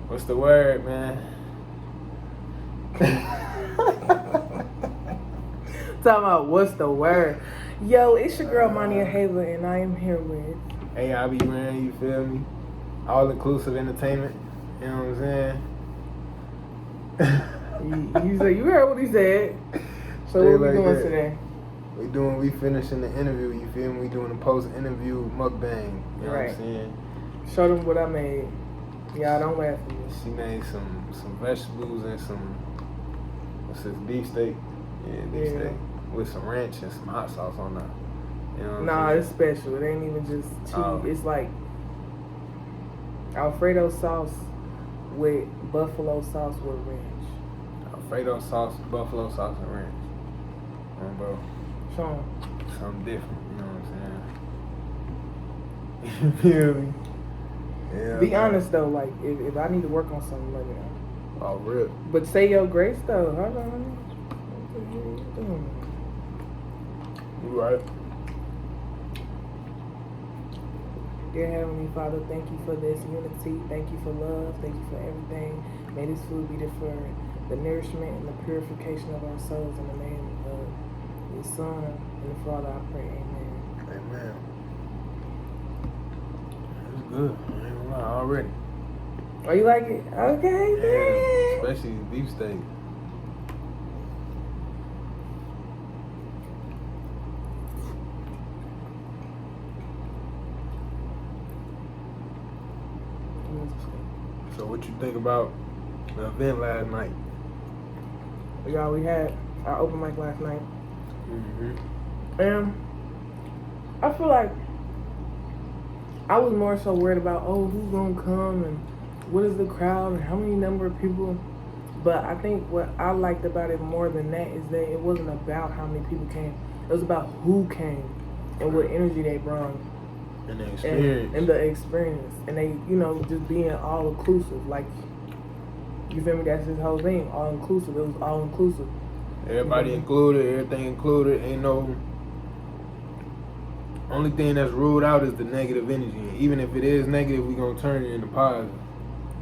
What's the word, man? Talking about what's the word? Yo, it's your girl Monia Hava, and I am here with Aib.Ran, you feel me? All inclusive entertainment. You know what I'm saying? you heard what he said. So what we doing today? We finishing the interview, you feel me? We doing a post-interview mukbang. You know what I'm saying? Show them what I made. Y'all don't laugh at me. She made some vegetables and some, what's this, beef steak? Yeah, beef steak. With some ranch and some hot sauce on that. You know what I'm saying? It's special. It ain't even just cheese. It's like Alfredo sauce with buffalo sauce with ranch. Alfredo sauce, buffalo sauce, and ranch. Bro. Show 'em. Something different, you know what I'm saying? You feel me? Yeah. Be honest though, like if I need to work on something, let me know. Oh, real. But say your grace though. Hold on. You right. Dear Heavenly Father, thank you for this unity. Thank you for love. Thank you for everything. May this food be for the nourishment and the purification of our souls. In the name of your Son and the Father, I pray. Amen. Amen. It's good. I ain't gonna lie, already. Oh, you like it? Okay, yeah, especially beef steak. So what you think about the event last night? Y'all, we had our open mic last night. Mm-hmm. And I feel like I was more so worried about, who's gonna come and what is the crowd and how many number of people. But I think what I liked about it more than that is that it wasn't about how many people came. It was about who came and what energy they brought. And the experience. And the experience. And they, just being all inclusive. Like, you feel me? That's his whole thing. All inclusive. It was all inclusive. Everybody included, everything included. Ain't no... Only thing that's ruled out is the negative energy. And even if it is negative, we gonna turn it into positive.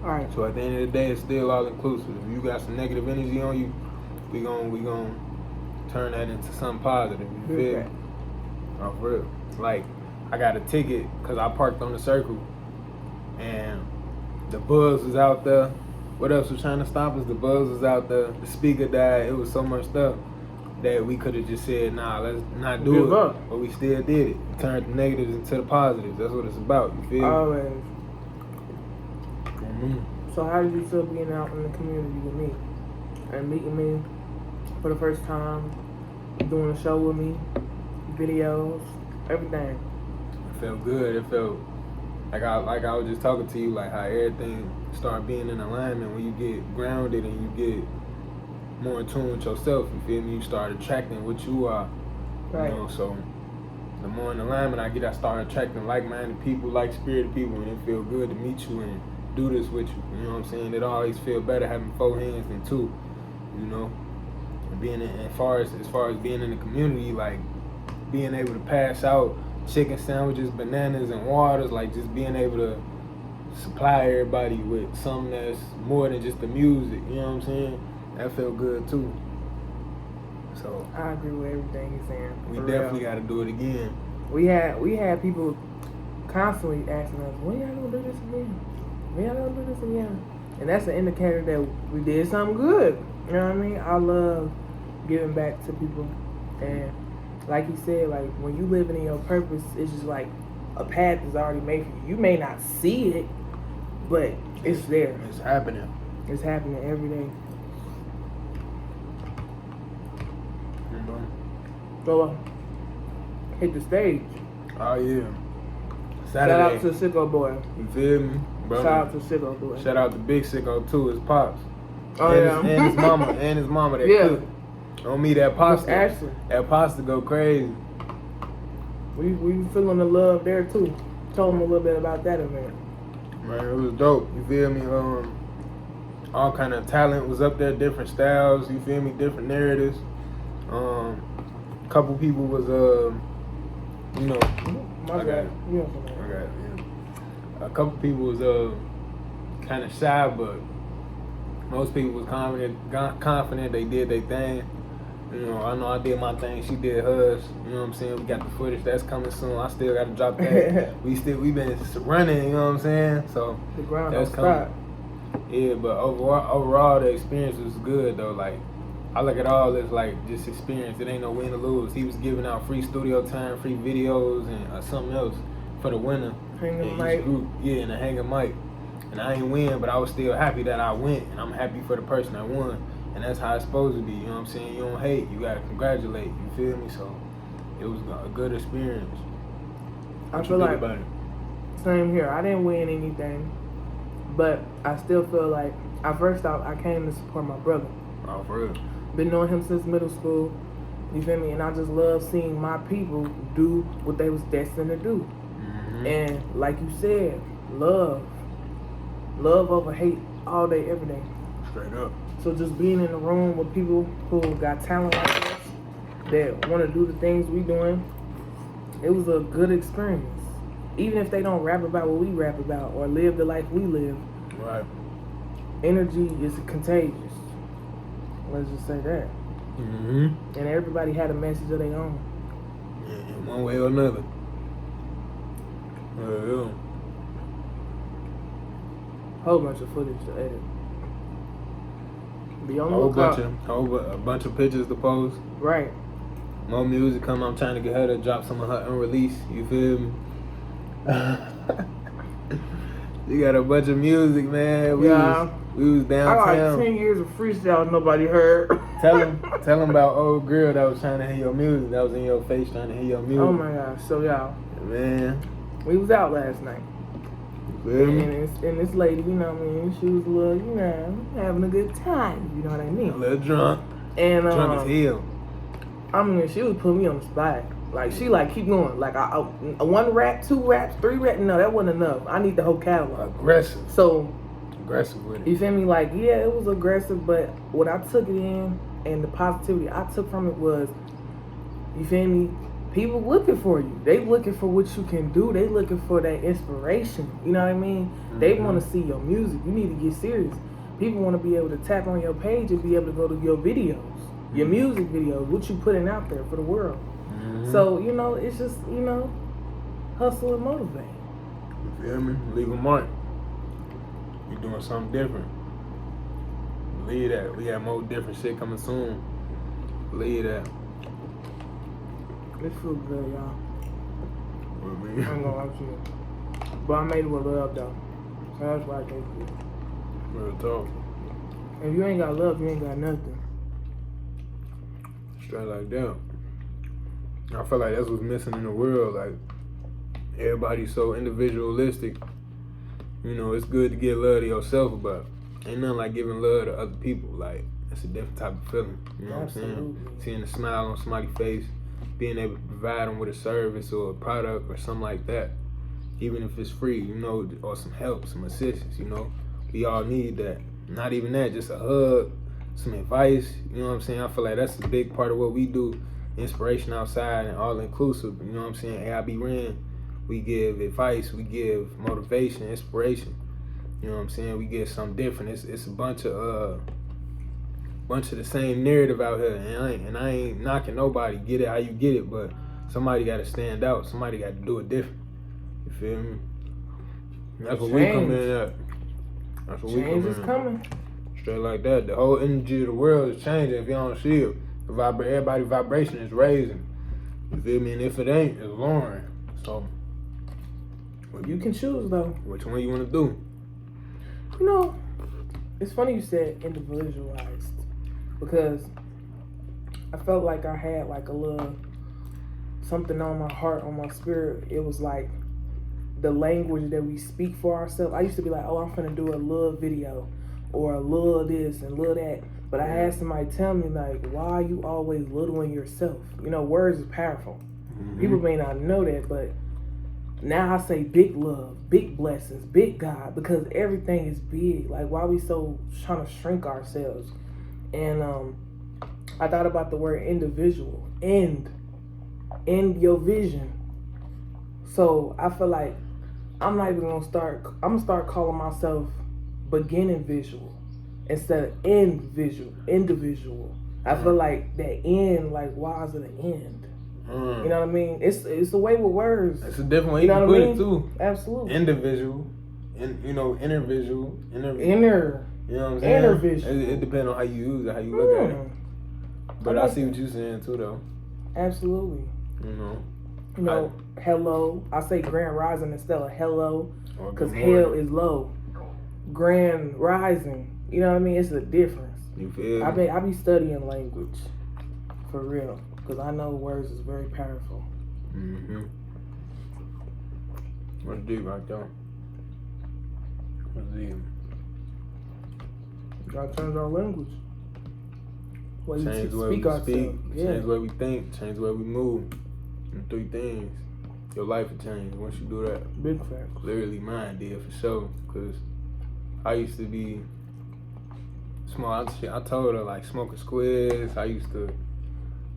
Alright. So at the end of the day, it's still all inclusive. If you got some negative energy on you, we gonna turn that into something positive. You feel me? Oh, for real. Like, I got a ticket because I parked on the circle and the buzz was out there. What else was trying to stop us? The buzz was out there. The speaker died. It was so much stuff that we could have just said, nah, let's not do it. Up. But we still did it. Turned the negatives into the positives. That's what it's about. You feel? Always. Mm-hmm. So how did you feel being out in the community with me and meeting me for the first time, doing a show with me, videos, everything? It felt good. It felt like I was just talking to you, like how everything start being in alignment when you get grounded and you get more in tune with yourself. You feel me? You start attracting what you are. Right. You know, so the more in alignment I get, I start attracting like-minded people, like-spirited people, and it feel good to meet you and do this with you. You know what I'm saying? It always feel better having 4 hands than 2. You know, and being as far as being in the community, like being able to pass out chicken sandwiches, bananas, and waters, like just being able to supply everybody with something that's more than just the music. You know what I'm saying? That felt good too. So I agree with everything you're saying. We definitely got to do it again. We had people constantly asking us, when y'all gonna do this again? When y'all gonna do this again? And that's an indicator that we did something good. You know what I mean? I love giving back to people. And like he said, like when you living in your purpose, it's just like a path is already made for you. You may not see it, but it's there. It's happening. It's happening every day. So, hit the stage. Oh, yeah. Saturday. Shout out to Sicko Boy. You feel me? Brother. Shout out to Sicko Boy. Shout out to Big Sicko, too, his pops. Oh, and and his mama, that cook. On me, that pasta. That pasta go crazy. We feeling the love there, too. Told him a little bit about that event. Man, it was dope. You feel me? All kind of talent was up there, different styles. You feel me? Different narratives. Couple people was My I got it. Yeah. A couple people was kind kind of shy, but most people was confident they did their thing. You know I did my thing, she did hers. You know what I'm saying? We got the footage that's coming soon. I still got to drop that. we been running. You know what I'm saying? So the ground that's coming. Yeah, but overall the experience was good though. Like I look at all this like just experience. It ain't no win or lose. He was giving out free studio time, free videos, and something else for the winner. Hanging mic. Group. Yeah, and a hanging mic. And I ain't win, but I was still happy that I went, and I'm happy for the person that won. And that's how it's supposed to be. You know what I'm saying? You don't hate. You gotta congratulate. You feel me? So it was a good experience. I feel like same here. I didn't win anything, but I still feel like first off I came to support my brother. Oh, for real. Been knowing him since middle school. You feel me? And I just love seeing my people do what they was destined to do. Mm-hmm. And like you said, love over hate all day, every day. Straight up. So just being in a room with people who got talent like us, that want to do the things we doing, it was a good experience. Even if they don't rap about what we rap about or live the life we live, right? Energy is contagious. Let's just say that. Mm-hmm. And everybody had a message of their own. In one way or another. Yeah. Whole bunch of footage to edit. Be on the lookout. A bunch of pictures to post. Right. More music coming. I'm trying to get her to drop some of her unreleased. You feel me? You got a bunch of music, man. We was downtown. I got 10 years of freestyle nobody heard. Tell them about old girl that was trying to hear your music. That was in your face trying to hear your music. Oh my gosh. So y'all. Man. We was out last night. And this lady, you know what I mean, she was a little, you know, having a good time, you know what I mean? A little drunk. And drunk as hell. I mean, she was putting me on the spot. Like, she like, keep going. Like, one rap, 2 raps, 3 raps. No, that wasn't enough. I need the whole catalog. Aggressive. So. Aggressive with it. You feel me? Like, yeah, it was aggressive, but what I took it in and the positivity I took from it was, you feel me? People looking for you. They looking for what you can do. They looking for that inspiration. You know what I mean? Mm-hmm. They want to see your music. You need to get serious. People want to be able to tap on your page and be able to go to your videos, your music videos, what you putting out there for the world. Mm-hmm. So, you know, it's just, you know, hustle and motivate. You feel me? Leave a mark. You're doing something different. Believe that. We got more different shit coming soon. Believe that. It feels good, y'all. Well, I ain't gonna lie to you. But I made it with love, though. So that's why I take it. Real talk. If you ain't got love, you ain't got nothing. Straight like that. I feel like that's what's missing in the world. Like, everybody's so individualistic. You know, it's good to give love to yourself, but ain't nothing like giving love to other people. Like, it's a different type of feeling. You know Absolutely. what I'm saying? Seeing a smile on somebody's face, being able to provide them with a service or a product or something like that. Even if it's free, you know, or some help, some assistance, you know. We all need that. Not even that, just a hug, some advice, you know what I'm saying? I feel like that's a big part of what we do. Inspiration outside and all inclusive, you know what I'm saying? Aib.Ran, we give advice, we give motivation, inspiration. You know what I'm saying? We give something different. It's a bunch of the same narrative out here, and I ain't knocking nobody. Get it how you get it, but somebody got to stand out. Somebody got to do it different. You feel me? That's what we come in at. That's what we come in. Change is coming. Straight like that. The whole energy of the world is changing. If you don't see it, everybody's vibration is raising. You feel me? And if it ain't, it's lowering. So you can choose though. Which one you want to do? You know, it's funny you said individualized, because I felt like I had like a little something on my heart, on my spirit. It was like the language that we speak for ourselves. I used to be like, oh, I'm finna do a little video or a little this and little that. But I had somebody tell me like, why are you always littling yourself? You know, words is powerful. Mm-hmm. People may not know that, but now I say big love, big blessings, big God, because everything is big. Like, why we so trying to shrink ourselves? And I thought about the word individual, end your vision. So I feel like I'm not even gonna start. I'm gonna start calling myself beginning visual instead of individual. I feel like that end, like, why is it an end? You know what I mean? It's a way with words. It's a different way you know to what put I mean? it too. Absolutely. Individual, intervisual, Inner. You know what I'm saying? Intervisual. It depends on how you use it, how you look at it. But I see what you're saying too, though. Absolutely. You know. Hello. I say grand rising instead of hello, because hell is low. Grand rising. You know what I mean? It's a difference. You feel me? I be studying language, for real, because I know words is very powerful. What's deep right there? What's deep? You gotta change our language. Change the way we speak, change the way we think, change the way we move. Them 3 things. Your life will change once you do that. Big fact. Literally mine did for sure. Cause I used to be small. I told her, like, smoking squids. I used to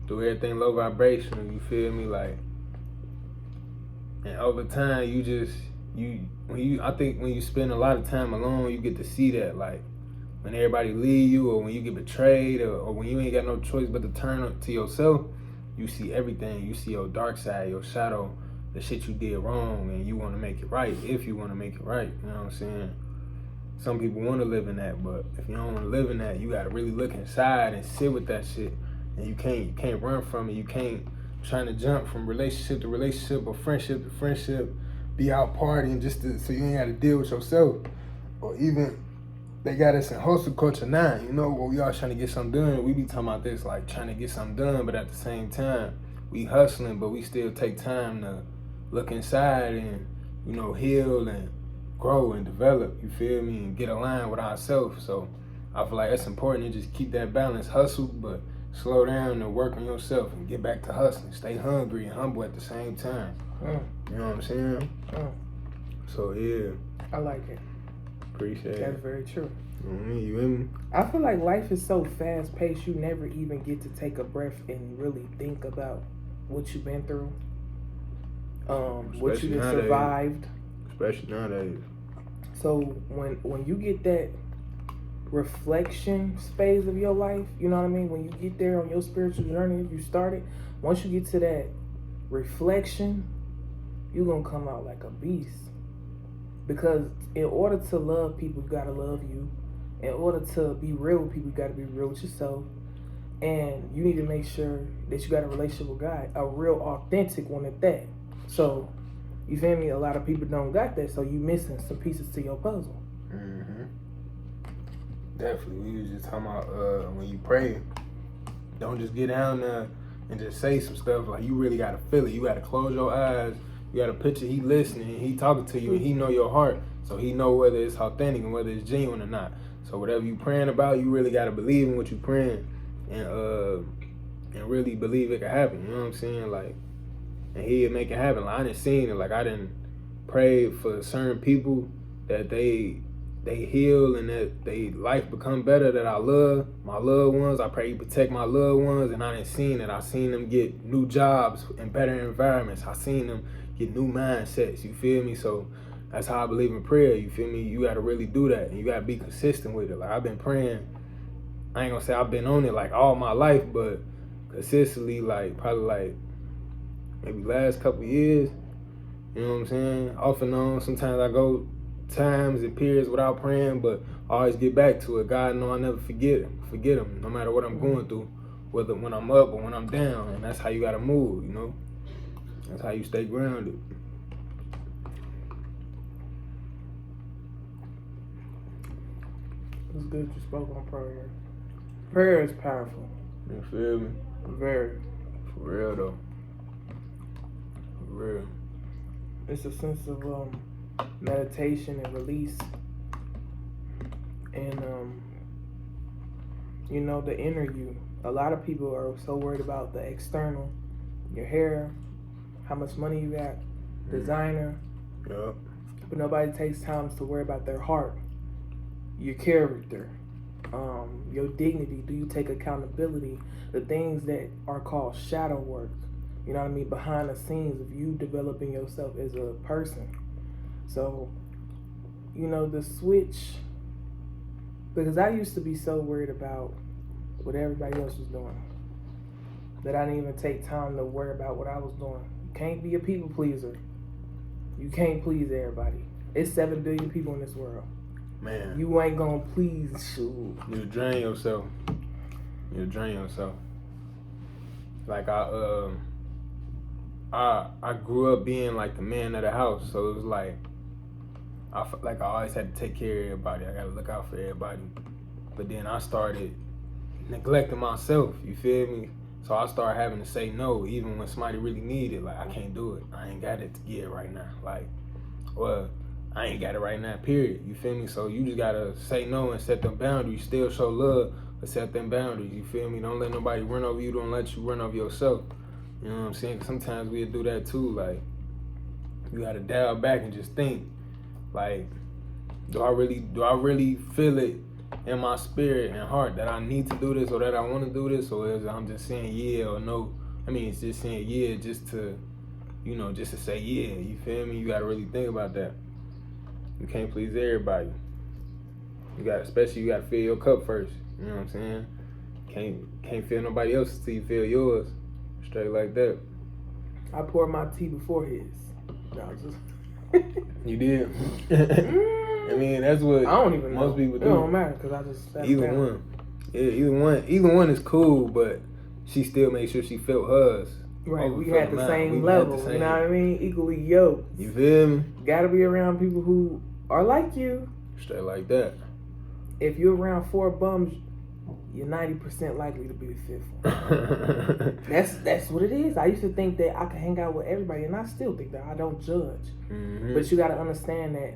do everything low vibrational. You feel me? Like, and over time, I think when you spend a lot of time alone, you get to see that, like, when everybody leave you, or when you get betrayed, or when you ain't got no choice but to turn to yourself, you see everything. You see your dark side, your shadow, the shit you did wrong, and you want to make it right. If you want to make it right, you know what I'm saying? Some people want to live in that, but if you don't want to live in that, you got to really look inside and sit with that shit. And you can't run from it. You can't trying to jump from relationship to relationship or friendship to friendship, be out partying so you ain't got to deal with yourself. Or even, they got us in hustle culture now, you know, where we all trying to get something done. We be talking about this, like, trying to get something done, but at the same time, we hustling, but we still take time to look inside and, you know, heal and grow and develop, you feel me, and get aligned with ourselves. So I feel like it's important to just keep that balance, hustle, but slow down and work on yourself and get back to hustling. Stay hungry and humble at the same time. You know what I'm saying? So yeah. I like it. Appreciate it. That's very true. You in me? I feel like life is so fast paced, you never even get to take a breath and really think about what you've been through. What you just survived. Especially nowadays. So when you get that reflection phase of your life, you know what I mean? When you get there on your spiritual journey, if you started, once you get to that reflection, you're going to come out like a beast. Because in order to love people, you got to love you. In order to be real with people, you got to be real with yourself. And you need to make sure that you got a relationship with God, a real authentic one at that. So, you feel me? A lot of people don't got that, so you missing some pieces to your puzzle. Definitely. We was just talking about when you pray, don't just get down there and just say some stuff. Like, you really got to feel it. You got to close your eyes. You got to picture he listening, he talking to you, and he know your heart. So he know whether it's authentic and whether it's genuine or not. So whatever you praying about, you really got to believe in what you praying and really believe it can happen. You know what I'm saying? Like, and he'll make it happen. Like, I done seen it. Like, I done prayed for certain people that they heal and that they life become better, that I love my loved ones. I pray you protect my loved ones, and I done seen it. I seen them get new jobs and better environments. I seen them get new mindsets, you feel me? So that's how I believe in prayer, you feel me? You gotta really do that, and you gotta be consistent with it. Like, I've been praying, I ain't gonna say I've been on it like all my life, but consistently, like, probably like maybe last couple years, you know what I'm saying? Off and on, sometimes I go times and periods without praying, but I always get back to it. God know I never forget him, no matter what I'm going through, whether when I'm up or when I'm down, and that's how you gotta move, you know? That's how you stay grounded. It's good you spoke on prayer. Prayer is powerful. You feel me? Very. For real though. For real. It's a sense of meditation and release. And you know, the inner you. A lot of people are so worried about the external, your hair, how much money you got, designer. Yep. But nobody takes time to worry about their heart, your character, your dignity. Do you take accountability? The things that are called shadow work, you know what I mean, behind the scenes of you developing yourself as a person. So, you know, the switch Because I used to be so worried about what everybody else was doing that I didn't even take time to worry about what I was doing. You can't be a people pleaser. You can't please everybody. It's 7 billion people in this world. Man. You ain't gonna please. Shoot. You'll drain yourself. Like I grew up being like the man of the house, so it was like I felt like I always had to take care of everybody. I gotta look out for everybody. But then I started neglecting myself. You feel me? So I started having to say no, even when somebody really needed. Like, I can't do it. I ain't got it to give right now. Like, well, I ain't got it right now, period. You feel me? So you just gotta say no and set them boundaries. Still show love, but set them boundaries. You feel me? Don't let nobody run over you. Don't let you run over yourself. You know what I'm saying? 'Cause sometimes we'll do that too. Like, you gotta dial back and just think, like, do I really feel it in my spirit and heart that I need to do this or that I want to do this, or is I'm just saying yeah or no? I mean, it's just saying yeah just to, you know, just to say yeah. You feel me? You gotta really think about that. You can't please everybody. You gotta fill your cup first. You know what I'm saying? Can't fill nobody else's till you fill yours. Straight like that. I poured my tea before his. No, just. You did. I mean, that's what I don't even most know. people do. It don't matter because I just sat Either down. one. Yeah, either one is cool, but she still makes sure she felt hers. Right, we had the same level. You know what I mean? Equally yoked. You feel me? Gotta be around people who are like you. Straight like that. If you're around 4 bums, you're 90% likely to be the 5th one. That's what it is. I used to think that I could hang out with everybody, and I still think that. I don't judge. Mm-hmm. But you gotta understand that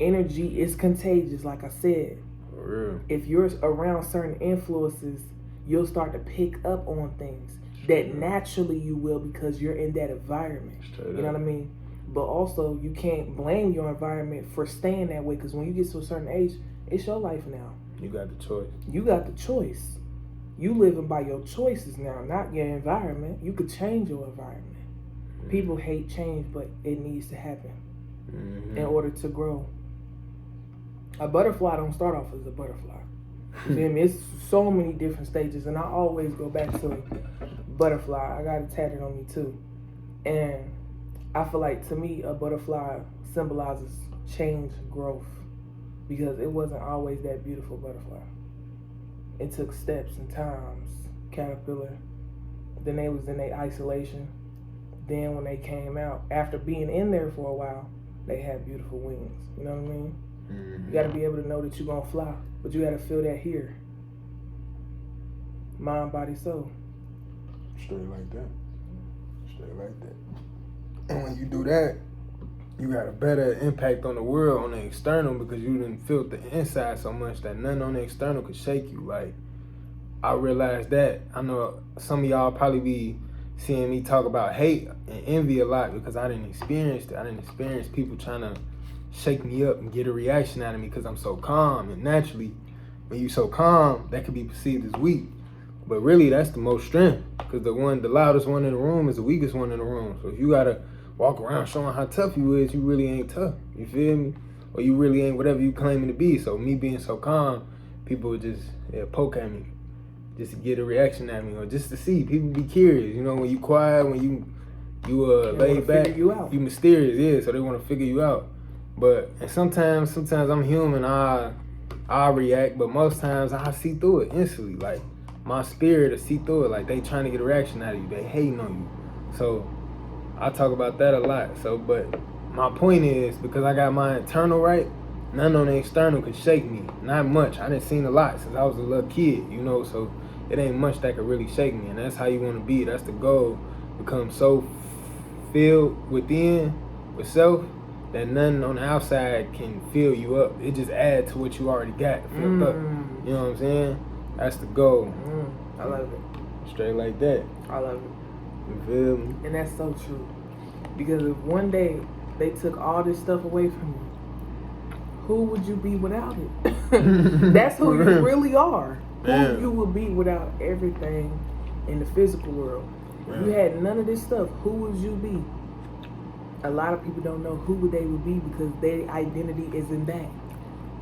energy is contagious, like I said. For real. If you're around certain influences, you'll start to pick up on things that naturally you will because you're in that environment. Straight you know up. what I mean? But also, you can't blame your environment for staying that way because when you get to a certain age, it's your life now. You got the choice. You got the choice. You living by your choices now, not your environment. You could change your environment. Mm-hmm. People hate change, but it needs to happen in order to grow. A butterfly don't start off as a butterfly. You feel me? It's so many different stages, and I always go back to butterfly. I got it tatted on me too. And I feel like, to me, a butterfly symbolizes change, growth, because it wasn't always that beautiful butterfly. It took steps and times. Caterpillar. Then they was in their isolation. Then when they came out, after being in there for a while, they had beautiful wings. You know what I mean? Mm-hmm. You gotta be able to know that you're gonna fly, but you gotta feel that here. Mind, body, soul. Straight like that. And when you do that, you got a better impact on the world, on the external, because you didn't feel the inside so much that nothing on the external could shake you. Like, I realized that. I know some of y'all probably be seeing me talk about hate and envy a lot because I didn't experience it. I didn't experience people trying to shake me up and get a reaction out of me because I'm so calm. And naturally, when you so calm, that could be perceived as weak. But really, that's the most strength, because the loudest one in the room is the weakest one in the room. So if you gotta walk around showing how tough you is, you really ain't tough. You feel me? Or you really ain't whatever you claiming to be. So me being so calm, people would just poke at me, just to get a reaction at me, or just to see. People be curious. You know, when you quiet, when you laid back, you mysterious, yeah. So they want to figure you out. But and sometimes I'm human. I react, but most times I see through it instantly. Like, my spirit will see through it. Like, they trying to get a reaction out of you. They hating on you. So I talk about that a lot. So, but my point is, because I got my internal right, none on the external could shake me. Not much. I done seen a lot since I was a little kid, you know, so it ain't much that could really shake me. And that's how you want to be. That's the goal. Become so filled within with self that nothing on the outside can fill you up. It just adds to what you already got filled up. You know what I'm saying? That's the goal. I love it. Straight like that. I love it. You feel me? And that's so true. Because if one day they took all this stuff away from you, who would you be without it? That's who you really are. Man. Who you would be without everything in the physical world. If you had none of this stuff, who would you be? A lot of people don't know who they would be because their identity is in that.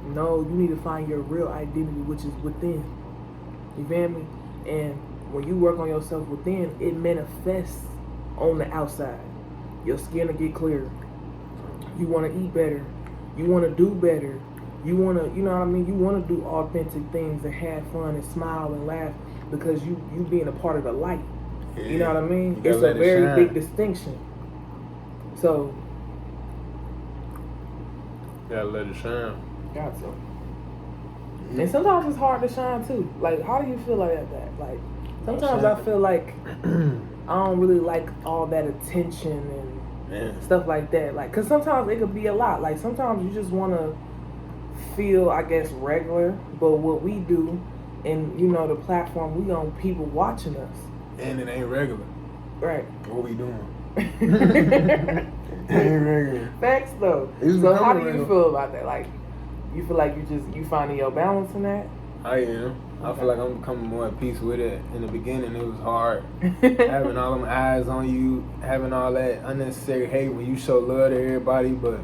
No, you need to find your real identity, which is within. You feel me? And when you work on yourself within, it manifests on the outside. Your skin will get clearer. You want to eat better. You want to do better. You want to, you know what I mean? You want to do authentic things and have fun and smile and laugh because you being a part of the light. Yeah. You know what I mean? You It's a very shine. big distinction. So, Gotta let it shine. got to. And sometimes it's hard to shine too. Like, how do you feel like that? Like, sometimes I feel like I don't really like all that attention and stuff like that. Like, cause sometimes it could be a lot. Like, sometimes you just want to feel, I guess, regular. But what we do, and you know, the platform we on, people watching us. And it ain't regular. Right. What we doing? It ain't regular. Facts though. It's So how do becoming you regular. feel about that? Like, you feel like you finding your balance in that? I am. I Okay. feel like I'm becoming more at peace with it. In the beginning, it was hard. Having all them eyes on you, having all that unnecessary hate when you show love to everybody. But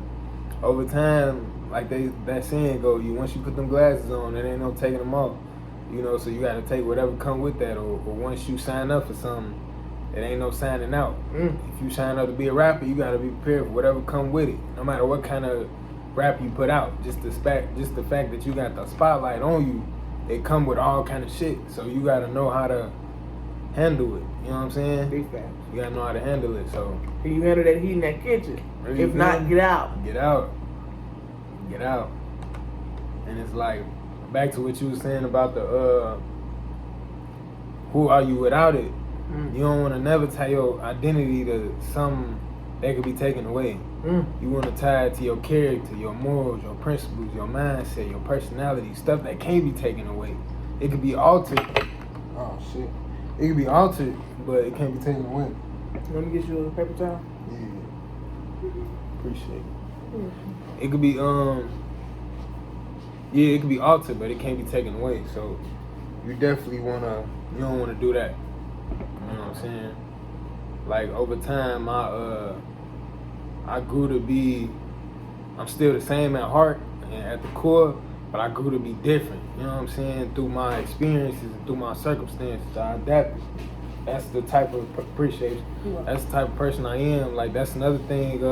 over time, like that saying go, once you put them glasses on, it ain't no taking them off. You know, so you got to take whatever come with that. Or once you sign up for something, it ain't no signing out. If you sign up to be a rapper, you got to be prepared for whatever come with it. No matter what kind of rap you put out, just the fact that you got the spotlight on you, it come with all kind of shit. So you got to know how to handle it. You know what I'm saying? Big facts. You got to know how to handle it. So Can you handle that heat in that kitchen? There you If not, go. get out. Get out. Get out. And it's like, back to what you were saying about the who are you without it? You don't want to never tie your identity to something that could be taken away. You want to tie it to your character, your morals, your principles, your mindset, your personality, stuff that can't be taken away. It could be altered. Oh shit. It could be altered, but it can't be taken away. Let me get you a paper towel. Yeah. Appreciate it. It could be it could be altered, but it can't be taken away. So you definitely you don't wanna do that. You know what I'm saying? Like over time I grew to be, I'm still the same at heart and at the core, but I grew to be different. You know what I'm saying? Through my experiences and through my circumstances, I adapted. That's the type of appreciation. That's the type of person I am. Like that's another thing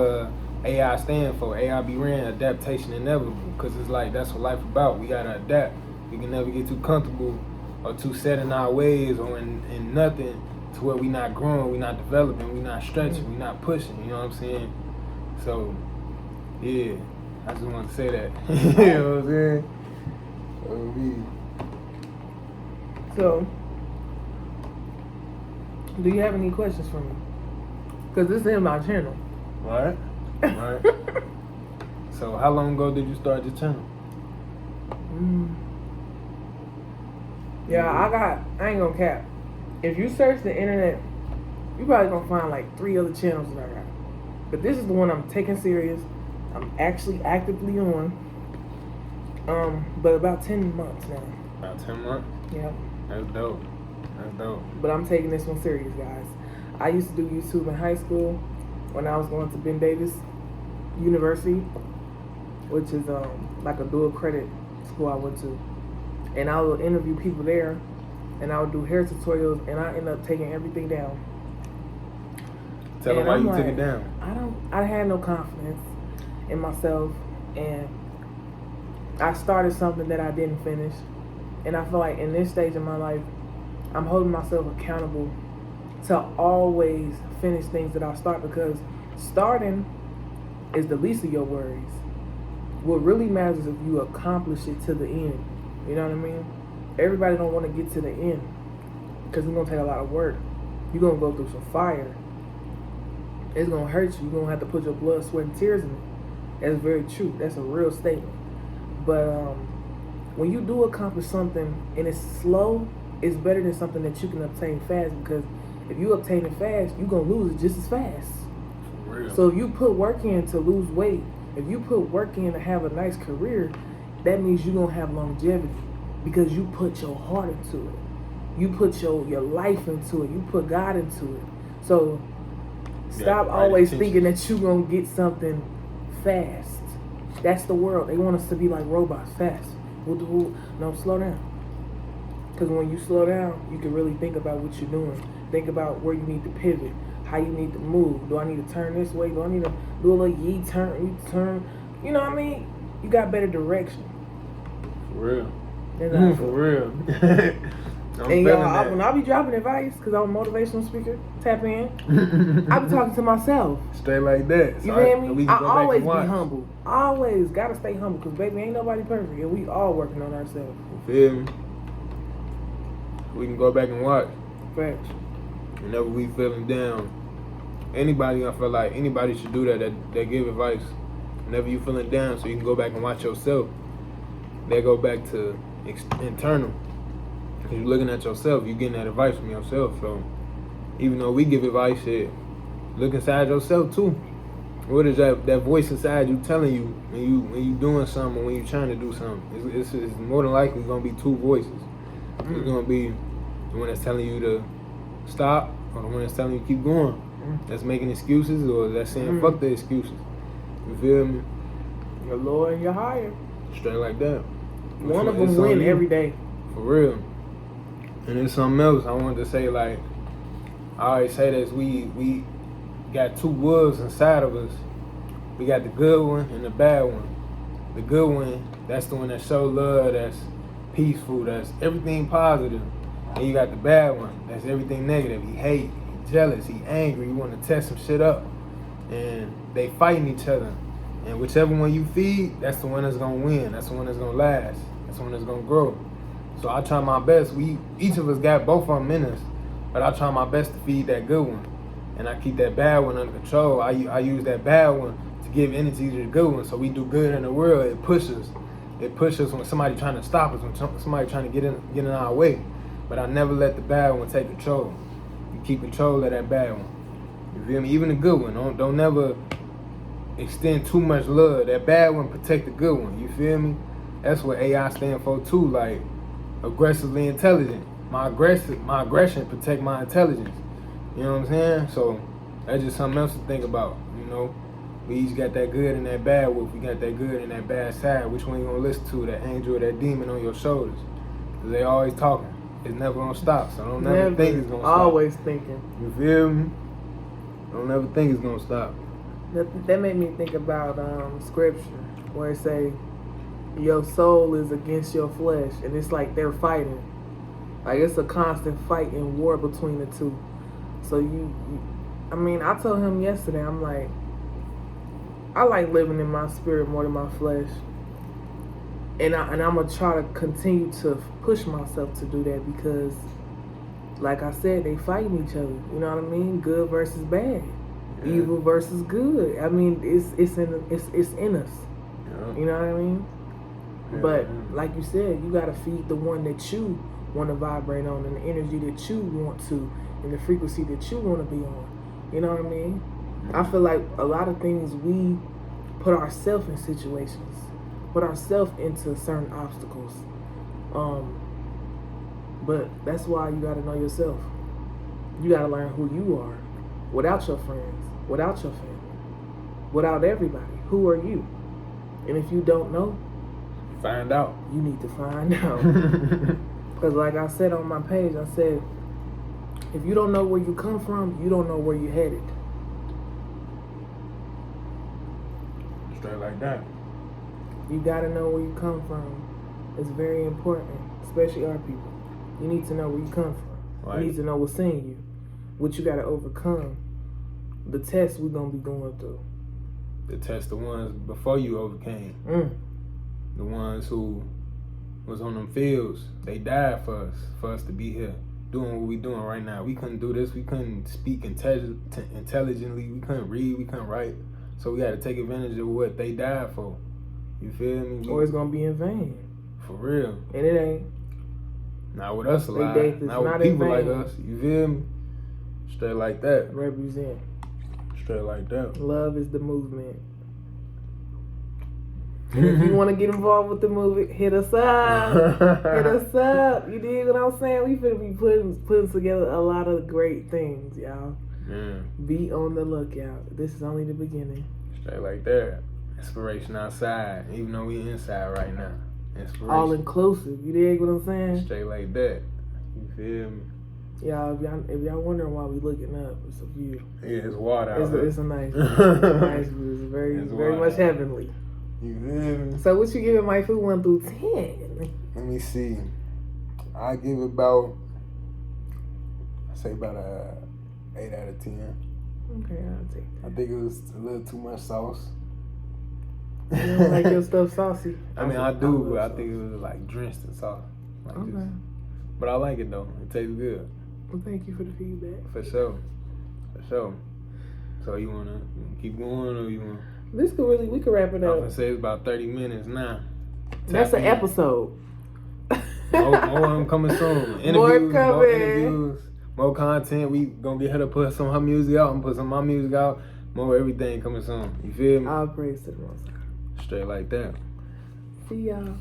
AI stand for. Aib.Ran, adaptation inevitable. Because it's like that's what life about. We gotta adapt. We can never get too comfortable or too set in our ways or in nothing to where we not growing, we not developing, we not stretching, we not pushing. You know what I'm saying? So, yeah, I just wanted to say that. You know what I'm saying? So, do you have any questions for me? Because this is my channel. Right? Right. So, how long ago did you start your channel? Yeah, I ain't gonna cap. If you search the internet, you probably gonna find like 3 other channels that I got. But this is the one I'm taking serious. I'm actually actively on. But about 10 months now. About 10 months? Yeah. That's dope. That's dope. But I'm taking this one serious, guys. I used to do YouTube in high school when I was going to Ben Davis University, which is like a dual credit school I went to. And I would interview people there, and I would do hair tutorials, and I ended up taking everything down. Tell them And why I'm you took like, it down. I had no confidence in myself, and I started something that I didn't finish. And I feel like in this stage of my life, I'm holding myself accountable to always finish things that I start, because starting is the least of your worries. What really matters is if you accomplish it to the end. You know what I mean? Everybody don't want to get to the end because it's going to take a lot of work. You're going to go through some fire. It's going to hurt you. You're going to have to put your blood, sweat, and tears in it. That's very true. That's a real statement. But when you do accomplish something and it's slow, it's better than something that you can obtain fast, because if you obtain it fast, you're going to lose it just as fast. For real. So if you put work in to lose weight, if you put work in to have a nice career, that means you're going to have longevity because you put your heart into it. You put your life into it. You put God into it. So stop right always intentions. thinking that you're going to get something fast. That's the world. They want us to be like robots, fast. No, slow down. Because when you slow down, you can really think about what you're doing. Think about where you need to pivot, how you need to move. Do I need to turn this way? Do I need to do a little turn? You know what I mean? You got better direction. For real. For real. And y'all, when I be dropping advice, because I'm a motivational speaker, tap in, I be talking to myself. Straight like that. You feel me? I always be humble. Always gotta stay humble, because baby, ain't nobody perfect, and we all working on ourselves. You feel me? We can go back and watch. Facts. Whenever we feeling down, anybody, I feel like anybody should do that give advice. Whenever you feeling down, so you can go back and watch yourself. They go back to internal. Because you're looking at yourself, you're getting that advice from yourself. So even though we give advice, look inside yourself too. What is that voice inside you telling you when you doing something, or when you're trying to do something? It's more than likely going to be two voices. It's going to be the one that's telling you to stop, or the one that's telling you to keep going. That's making excuses, or that's saying fuck the excuses. You feel me? Your lower and your higher. Straight like that. One of them win every day. For real. And there's something else I wanted to say. Like, I always say this, we got two wolves inside of us. We got the good one and the bad one. The good one, that's the one that show love, that's peaceful, that's everything positive. And you got the bad one, that's everything negative. He hate, he jealous, he angry, he want to test some shit up. And they fighting each other. And whichever one you feed, that's the one that's gonna win. That's the one that's gonna last. That's the one that's gonna grow. So I try my best. Each of us got both of them in us, but I try my best to feed that good one, and I keep that bad one under control. I use that bad one to give energy to the good one, so we do good in the world. It pushes when somebody trying to stop us, when somebody trying to get in our way. But I never let the bad one take control. You keep control of that bad one. You feel me? Even the good one. Don't never extend too much love. That bad one protect the good one. You feel me? That's what AI stand for too. Like, aggressively intelligent. My aggression protect my intelligence. You know what I'm saying? So that's just something else to think about. You know, we each got that good and that bad wolf. We got that good and that bad side. Which one you gonna listen to? That angel or that demon on your shoulders? Cause they always talking. It's never gonna stop. So don't never think it's gonna stop. Always thinking. You feel me? Don't never think it's gonna stop. That made me think about scripture where it say, your soul is against your flesh, and it's like they're fighting. Like, it's a constant fight and war between the two. So I mean, I told him yesterday, I'm like, I like living in my spirit more than my flesh. And I'm going to try to continue to push myself to do that, because, like I said, they fighting each other. You know what I mean? Good versus bad. Yeah. Evil versus good. I mean, it's in us. Yeah. You know what I mean? But like you said, you gotta feed the one that you want to vibrate on, and the energy that you want to, and the frequency that you want to be on. You know what I mean? I feel like a lot of things we put ourselves in situations, put ourselves into certain obstacles. But that's why you gotta know yourself. You gotta learn who you are, without your friends, without your family, without everybody. Who are you? And if you don't know, find out. You need to find out. Because like I said on my page, I said, if you don't know where you come from, you don't know where you're headed. Straight like that. You got to know where you come from. It's very important, especially our people. You need to know where you come from. Right. You need to know what's in you, what you got to overcome, the tests we're going to be going through. The tests, the ones before you overcame. The ones who was on them fields, they died for us to be here, doing what we doing right now. We couldn't do this. We couldn't speak intelligently. We couldn't read. We couldn't write. So we got to take advantage of what they died for. You feel me? Or it's gonna be in vain. For real. And it ain't. Not with us alive. Not with people like us. You feel me? Straight like that. Represent. Straight like that. Love is the movement. And if you want to get involved with the movement, hit us up. Hit us up. You dig what I'm saying? We finna be putting together a lot of great things, y'all. Yeah. Be on the lookout. This is only the beginning. Straight like that. Inspiration outside, even though we inside right now. Inspiration. All inclusive. You dig what I'm saying? Straight like that. You feel me? Y'all, if y'all wondering why we looking up, it's a view. Yeah, it's water out It's here. a nice view. Nice view. It's very much heavenly. You feel me? So what you giving my food 1 through 10? Let me see. I give it about, I say about a 8 out of 10. Okay, I'll take that. I think it was a little too much sauce. You don't like your stuff saucy? I mean, I do, but I think it was like drenched in sauce. Like Okay. this. But I like it though. It tastes good. Well, thank you for the feedback. For sure. For sure. So you wanna keep going or you wanna? We could wrap it I'm up. gonna say it's about 30 minutes now. That's an episode. More of them coming soon. More Interviews, coming. more interviews, more content. We gonna get her to put some of her music out and put some of my music out. More everything coming soon. You feel me? All praise to the Most High. Straight like that. See y'all.